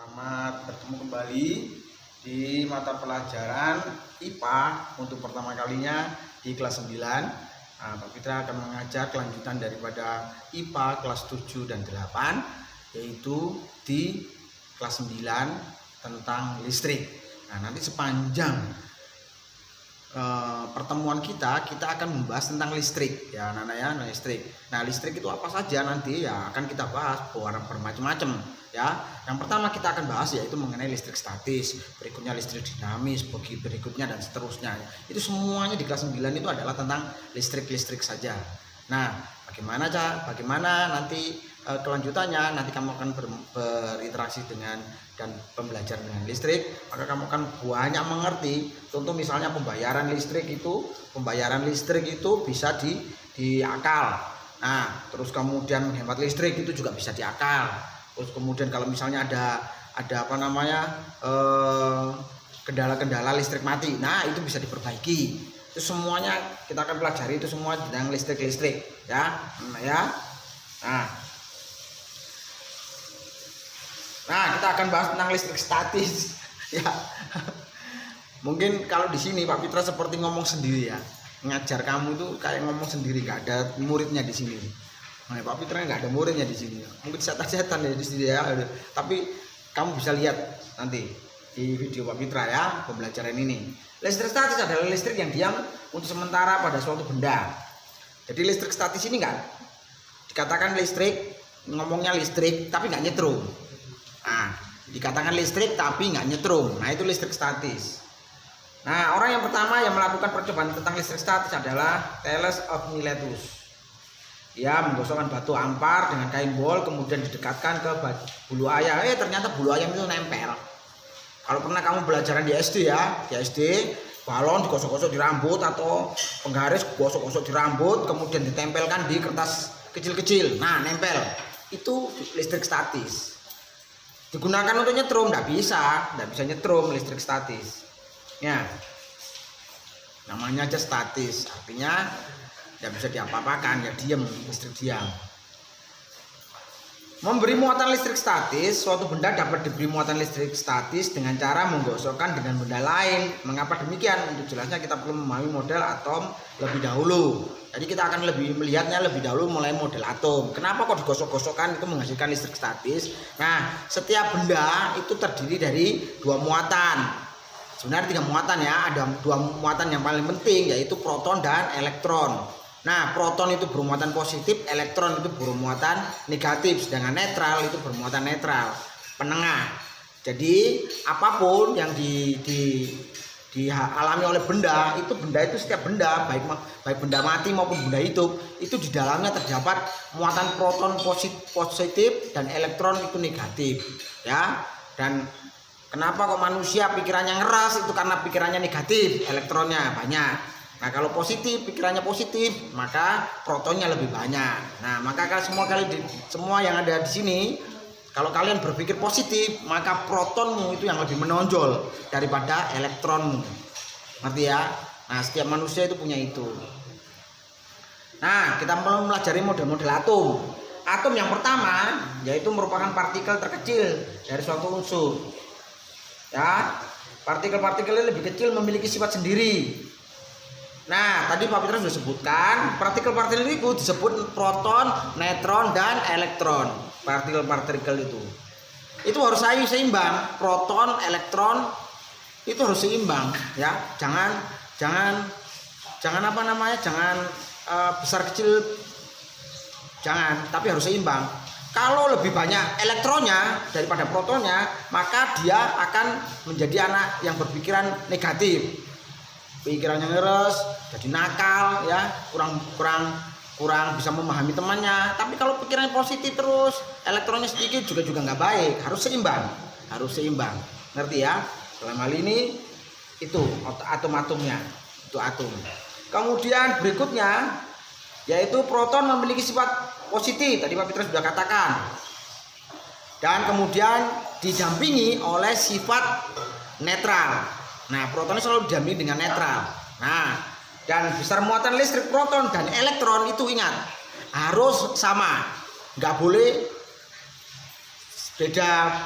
Selamat bertemu kembali di mata pelajaran IPA untuk pertama kalinya di kelas 9. Pak Fitra akan mengajar kelanjutan daripada IPA kelas 7 dan 8, yaitu di kelas 9 tentang listrik. Nanti sepanjang pertemuan kita akan membahas tentang listrik ya anak-anak ya, listrik. Nah, listrik itu apa saja nanti ya akan kita bahas bermacam-macam ya. Yang pertama kita akan bahas yaitu mengenai listrik statis, berikutnya listrik dinamis, berikutnya dan seterusnya. Itu semuanya di kelas 9 itu adalah tentang listrik saja. Nah, bagaimana nanti kelanjutannya, nanti kamu akan berinteraksi dengan dan pembelajaran dengan listrik, maka kamu akan banyak mengerti. Contoh misalnya pembayaran listrik itu bisa diakal. Nah, terus kemudian menghemat listrik itu juga bisa diakal. Terus kemudian kalau misalnya ada kendala-kendala listrik mati, nah itu bisa diperbaiki. Itu semuanya kita akan pelajari, itu semua tentang listrik ya. Nah, kita akan bahas tentang listrik statis ya. Mungkin kalau di sini Pak Fitra seperti ngomong sendiri ya. Ngajar kamu itu kayak ngomong sendiri, nggak ada muridnya di sini. Nah, Pak Fitra nggak ada muridnya di sini. Mungkin setan ya di sini ya. Tapi kamu bisa lihat nanti di video Pak Fitra ya, pembelajaran ini. Listrik statis adalah listrik yang diam untuk sementara pada suatu benda. Jadi listrik statis ini nggak dikatakan listrik, ngomongnya listrik tapi nggak nyetrum. Nah, dikatakan listrik tapi nggak nyetrum. Nah, itu listrik statis. Nah, orang yang pertama yang melakukan percobaan tentang listrik statis adalah Thales of Miletus. Dia menggosokkan batu ampar dengan kain bol, kemudian didekatkan ke bulu ayam. Ternyata bulu ayam itu nempel. Kalau pernah kamu belajaran di SD ya, di SD balon digosok-gosok di rambut atau penggaris gosok-gosok di rambut, kemudian ditempelkan di kertas kecil-kecil. Nah, nempel. Itu listrik statis. Digunakan untuk nyetrum, nggak bisa nyetrum listrik statis ya, namanya aja statis, artinya nggak bisa diapa-apakan ya, diam, listrik diam. Memberi muatan listrik statis, suatu benda dapat diberi muatan listrik statis dengan cara menggosokkan dengan benda lain. Mengapa demikian? Untuk jelasnya kita perlu memahami model atom lebih dahulu. Jadi kita akan melihatnya lebih dahulu mulai model atom. Kenapa kok digosok-gosokkan itu menghasilkan listrik statis? Nah, setiap benda itu terdiri dari dua muatan. Sebenarnya 3 muatan ya, ada 2 muatan yang paling penting, yaitu proton dan elektron. Nah, proton itu bermuatan positif, elektron itu bermuatan negatif, sedangkan netral itu bermuatan netral, penengah. Jadi apapun yang dialami oleh benda itu setiap benda, baik benda mati maupun benda hidup, itu di dalamnya terdapat muatan proton positif dan elektron itu negatif ya. Dan kenapa kok manusia pikirannya ngeras? Itu karena pikirannya negatif, elektronnya banyak. Nah, kalau positif, pikirannya positif, maka protonnya lebih banyak. Nah, maka semua yang ada di sini, kalau kalian berpikir positif, maka protonmu itu yang lebih menonjol daripada elektronmu. Ngerti ya? Nah, setiap manusia itu punya itu. Nah, kita belum mempelajari model-model atom. Atom yang pertama yaitu merupakan partikel terkecil dari suatu unsur. Ya, partikel-partikelnya lebih kecil, memiliki sifat sendiri. Nah, tadi Pak Fitra sudah sebutkan partikel-partikel itu disebut proton, neutron, dan elektron. Partikel-partikel itu harus seimbang. Proton, elektron itu harus seimbang ya. Jangan besar kecil, jangan, tapi harus seimbang. Kalau lebih banyak elektronnya daripada protonnya, maka dia akan menjadi anak yang berpikiran negatif. Pikirannya ngeres, jadi nakal ya, kurang bisa memahami temannya. Tapi kalau pikirannya positif terus, elektronnya sedikit juga nggak baik. Harus seimbang. Ngerti ya? Dalam hal ini itu atom-atomnya, itu atom. Kemudian berikutnya yaitu proton memiliki sifat positif, tadi Pak Fitra sudah katakan. Dan kemudian didampingi oleh sifat netral. Nah, protonnya selalu didampingi dengan netral. Nah, dan besar muatan listrik proton dan elektron itu ingat harus sama, nggak boleh beda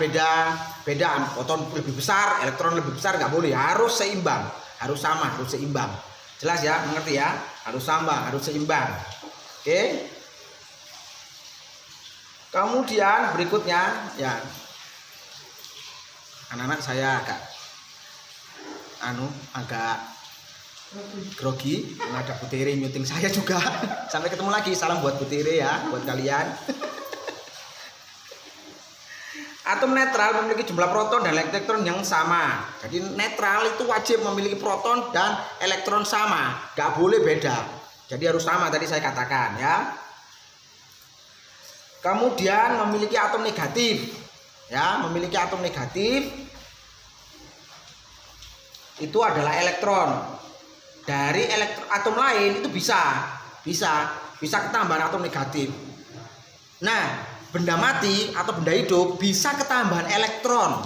proton lebih besar, elektron lebih besar, nggak boleh, harus seimbang, harus sama, harus seimbang. Jelas ya, mengerti ya? Harus sama, harus seimbang. Oke. Kemudian berikutnya ya, anak-anak saya agak grogi, ada Bu Tere nyuting saya juga. Sampai ketemu lagi, salam buat Bu Tere ya, buat kalian. Atom netral memiliki jumlah proton dan elektron yang sama. Jadi netral itu wajib memiliki proton dan elektron sama, nggak boleh beda. Jadi harus sama, tadi saya katakan ya. Kemudian memiliki atom negatif, ya, memiliki atom negatif itu adalah elektron. Dari atom lain itu bisa ketambahan atom negatif. Nah, benda mati atau benda hidup bisa ketambahan elektron,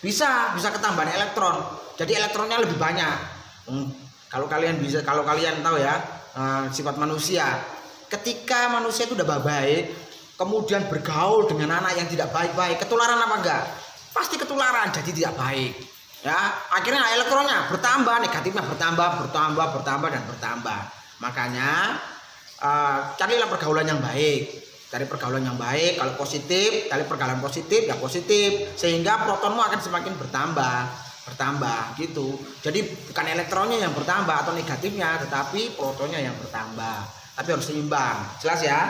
bisa ketambahan elektron. Jadi elektronnya lebih banyak. Kalau kalian tahu ya, sifat manusia, ketika manusia itu udah baik, kemudian bergaul dengan anak yang tidak baik-baik, ketularan apa enggak? Pasti ketularan, jadi tidak baik. Ya, akhirnya elektronnya bertambah, negatifnya bertambah dan bertambah. Makanya carilah pergaulan yang baik. Cari pergaulan yang baik, kalau positif, cari pergaulan positif, ya positif, sehingga protonmu akan semakin bertambah gitu. Jadi bukan elektronnya yang bertambah atau negatifnya, tetapi protonnya yang bertambah. Tapi harus seimbang. Jelas ya?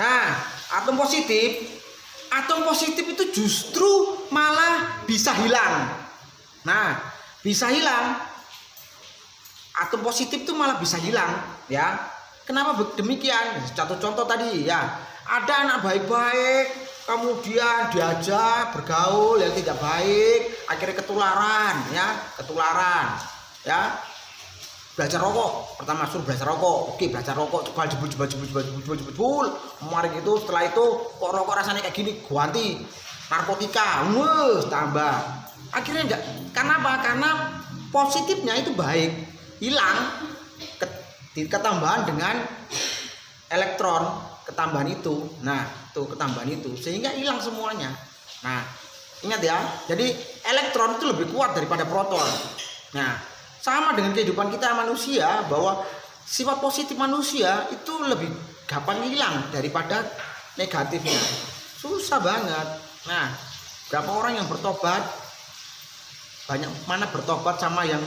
Nah, atom positif itu justru malah bisa hilang. Nah, bisa hilang. Atom positif itu malah bisa hilang, ya. Kenapa demikian? Satu contoh tadi ya, ada anak baik-baik, kemudian diajak bergaul yang tidak baik, akhirnya ketularan, ya. Belajar rokok, pertama suruh belajar rokok, oke belajar rokok, coba jebul, kemarin gitu, setelah itu kok rokok rasanya kayak gini, ganti narkotika, tambah. Akhirnya enggak, karena apa? Karena positifnya itu baik, hilang. Ketambahan dengan elektron, ketambahan itu, ketambahan itu sehingga hilang semuanya. Nah, ingat ya, jadi elektron itu lebih kuat daripada proton. Nah, sama dengan kehidupan kita manusia, bahwa sifat positif manusia itu lebih gampang hilang daripada negatifnya. Susah banget. Nah, berapa orang yang bertobat, banyak mana bertobat sama yang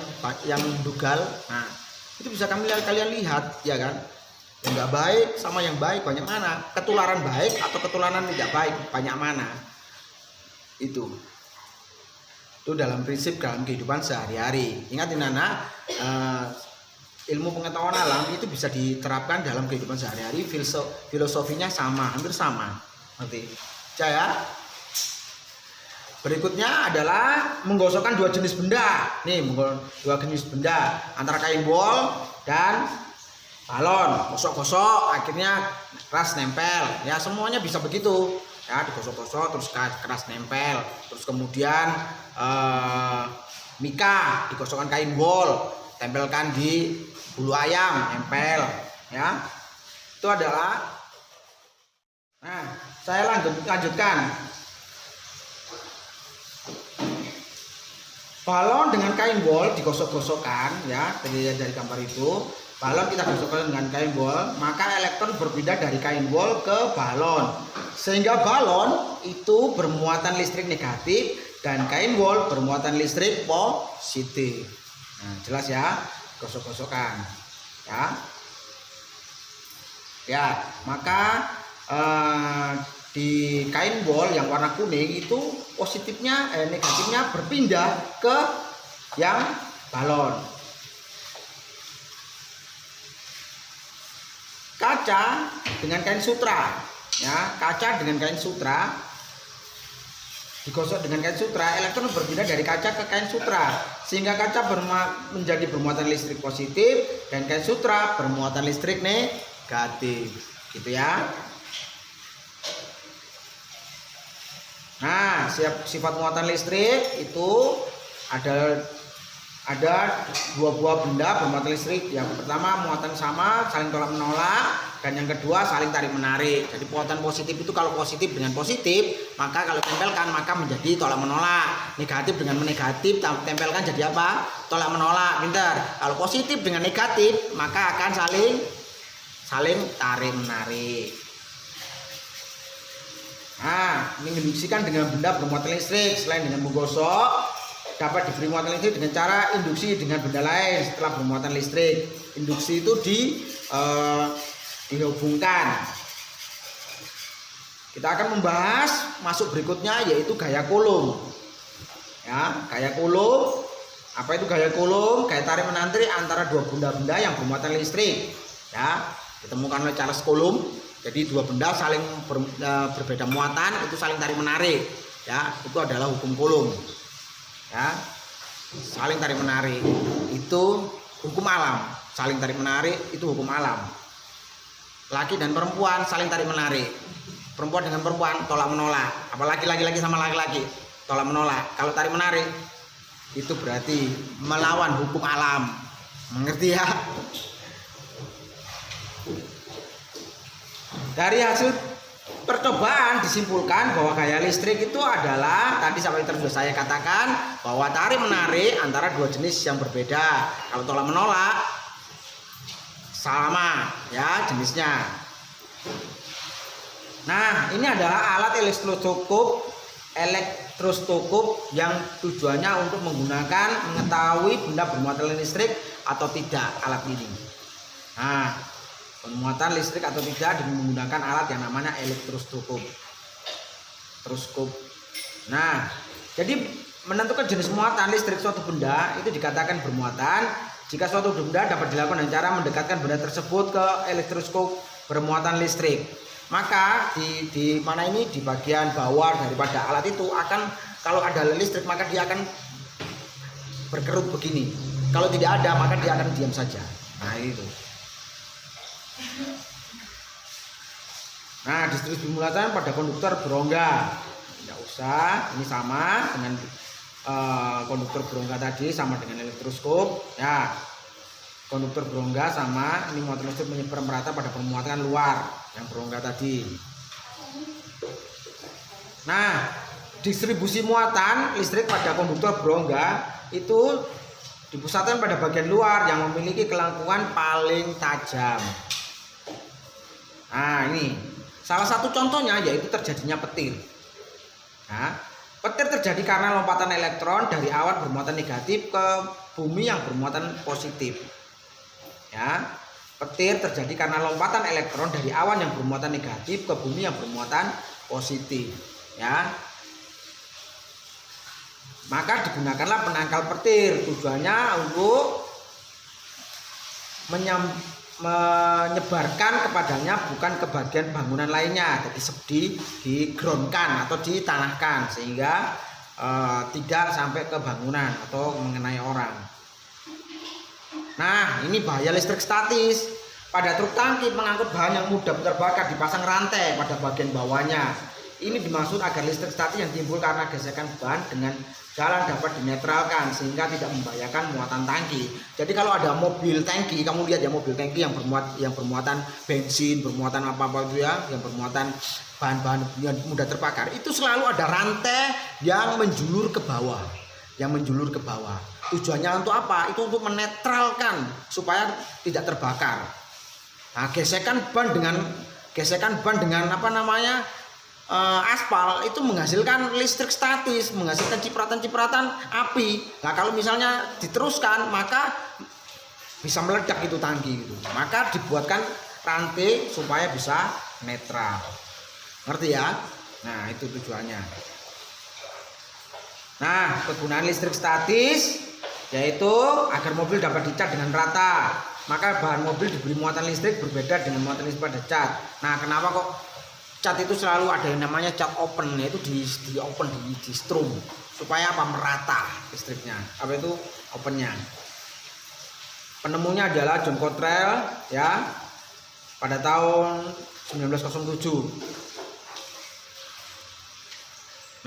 dugal. Nah, itu bisa kalian lihat, ya kan? Yang nggak baik sama yang baik banyak mana? Ketularan baik atau ketularan tidak baik banyak mana? Itu dalam prinsip dalam kehidupan sehari-hari. Ingat ini anak, ilmu pengetahuan alam itu bisa diterapkan dalam kehidupan sehari-hari. Filosofinya sama, hampir sama. Nanti, ya. Berikutnya adalah menggosokkan dua jenis benda. Nih, dua jenis benda antara kain bol dan balon. Gosok-gosok, akhirnya keras nempel. Ya, semuanya bisa begitu. Ya, digosok-gosok terus keras nempel. Terus kemudian mika, digosokkan kain bol, tempelkan di bulu ayam, nempel. Ya, itu adalah. Nah, saya lanjutkan. Balon dengan kain bol digosok-gosokkan, ya, dari gambar itu. Balon kita gosokkan dengan kain bol, maka elektron berpindah dari kain bol ke balon, sehingga balon itu bermuatan listrik negatif dan kain bol bermuatan listrik positif. Nah, jelas ya, gosok-gosokkan, ya, maka di kain bol yang warna kuning itu negatifnya berpindah ke yang balon. Kaca dengan kain sutra, ya, kaca dengan kain sutra digosok dengan kain sutra, elektron berpindah dari kaca ke kain sutra, sehingga kaca menjadi bermuatan listrik positif dan kain sutra bermuatan listrik negatif, gitu ya. Nah, sifat muatan listrik itu ada dua buah benda bermuatan listrik. Yang pertama, muatan sama, saling tolak menolak. Dan yang kedua saling tarik menarik. Jadi muatan positif itu kalau positif dengan positif, maka kalau tempelkan maka menjadi tolak menolak. Negatif dengan negatif tempelkan jadi apa? Tolak menolak. Pintar. Kalau positif dengan negatif maka akan saling tarik menarik. Nah, ini induksikan dengan benda bermuatan listrik. Selain dengan menggosok, dapat diberi muatan listrik dengan cara induksi dengan benda lain setelah bermuatan listrik. Induksi itu dihubungkan. Kita akan membahas masuk berikutnya yaitu gaya Coulomb. Ya, gaya Coulomb. Apa itu gaya Coulomb? Gaya tarik menarik antara dua benda-benda yang bermuatan listrik. Ya, ditemukan oleh Charles Coulomb. Jadi dua benda saling berbeda muatan itu saling tarik menarik. Ya, itu adalah hukum Coulomb. Ya, saling tarik menarik itu hukum alam. Saling tarik menarik itu hukum alam. Laki dan perempuan saling tarik menarik. Perempuan dengan perempuan tolak menolak. Apalagi laki-laki sama laki-laki tolak menolak. Kalau tarik menarik itu berarti melawan hukum alam. Mengerti ya? Dari hasil percobaan disimpulkan bahwa gaya listrik itu adalah tadi sampai sudah saya katakan bahwa tarik menarik antara dua jenis yang berbeda. Kalau tolak menolak sama ya jenisnya. Nah, ini adalah alat elektroskop yang tujuannya untuk mengetahui benda bermuatan listrik atau tidak alat ini. Nah, bermuatan listrik atau tidak dengan menggunakan alat yang namanya elektroskop. Nah, jadi menentukan jenis muatan listrik suatu benda itu dikatakan bermuatan jika suatu benda dapat dilakukan dengan cara mendekatkan benda tersebut ke elektroskop bermuatan listrik. Maka di mana ini di bagian bawah daripada alat itu akan kalau ada listrik maka dia akan berkerut begini. Kalau tidak ada maka dia akan diam saja. Nah, itu. Nah, distribusi muatan pada konduktor berongga tidak usah, ini sama dengan konduktor berongga tadi, sama dengan elektroskop ya. Konduktor berongga sama, ini muatan listrik menyebar merata pada permuatan luar yang berongga tadi. Nah, distribusi muatan listrik pada konduktor berongga itu dipusatkan pada bagian luar yang memiliki kelengkungan paling tajam. Nah, ini salah satu contohnya yaitu terjadinya petir. Nah, petir terjadi karena lompatan elektron dari awan bermuatan negatif ke bumi yang bermuatan positif. Ya, petir terjadi karena lompatan elektron dari awan yang bermuatan negatif ke bumi yang bermuatan positif. Ya, maka digunakanlah penangkal petir. Tujuannya untuk menyebarkan kepadanya bukan ke bagian bangunan lainnya, jadi di-groundkan atau ditanahkan sehingga tidak sampai ke bangunan atau mengenai orang. Nah, ini bahaya listrik statis. Pada truk tangki pengangkut bahan yang mudah terbakar dipasang rantai pada bagian bawahnya. Ini dimaksud agar listrik statis yang timbul karena gesekan ban dengan jalan dapat dinetralkan sehingga tidak membahayakan muatan tangki. Jadi kalau ada mobil tangki, kamu lihat ya mobil tangki yang bermuatan bensin, bermuatan apa-apa itu ya, yang bermuatan bahan-bahan yang mudah terbakar, itu selalu ada rantai yang menjulur ke bawah. Tujuannya untuk apa? Itu untuk menetralkan supaya tidak terbakar. Nah, gesekan ban dengan apa namanya? Aspal itu menghasilkan listrik statis, menghasilkan cipratan-cipratan api. Nah, kalau misalnya diteruskan maka bisa meledak itu tangki gitu. Maka dibuatkan rantai supaya bisa netral. Ngerti ya? Nah, itu tujuannya. Nah, kegunaan listrik statis yaitu agar mobil dapat dicat dengan rata. Maka bahan mobil diberi muatan listrik berbeda dengan muatan listrik pada cat. Nah, kenapa kok cat itu selalu ada yang namanya cat open, yaitu di open di strum supaya apa? Merata listriknya. Apa itu opennya? Penemunya adalah John Cottrell ya pada tahun 1907.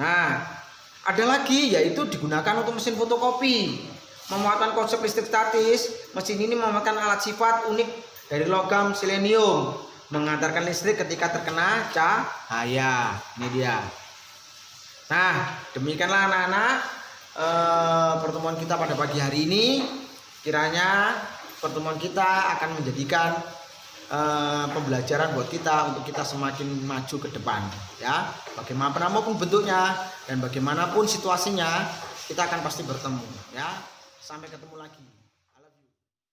Nah, ada lagi yaitu digunakan untuk mesin fotokopi. Memuatkan konsep listrik statis, mesin ini memakai alat sifat unik dari logam selenium. mengantarkan listrik ketika terkena cahaya. Ini dia. Nah, demikianlah anak-anak pertemuan kita pada pagi hari ini. Kiranya pertemuan kita akan menjadikan pembelajaran buat kita untuk kita semakin maju ke depan, ya. Bagaimanapun bentuknya dan bagaimanapun situasinya, kita akan pasti bertemu, ya. Sampai ketemu lagi.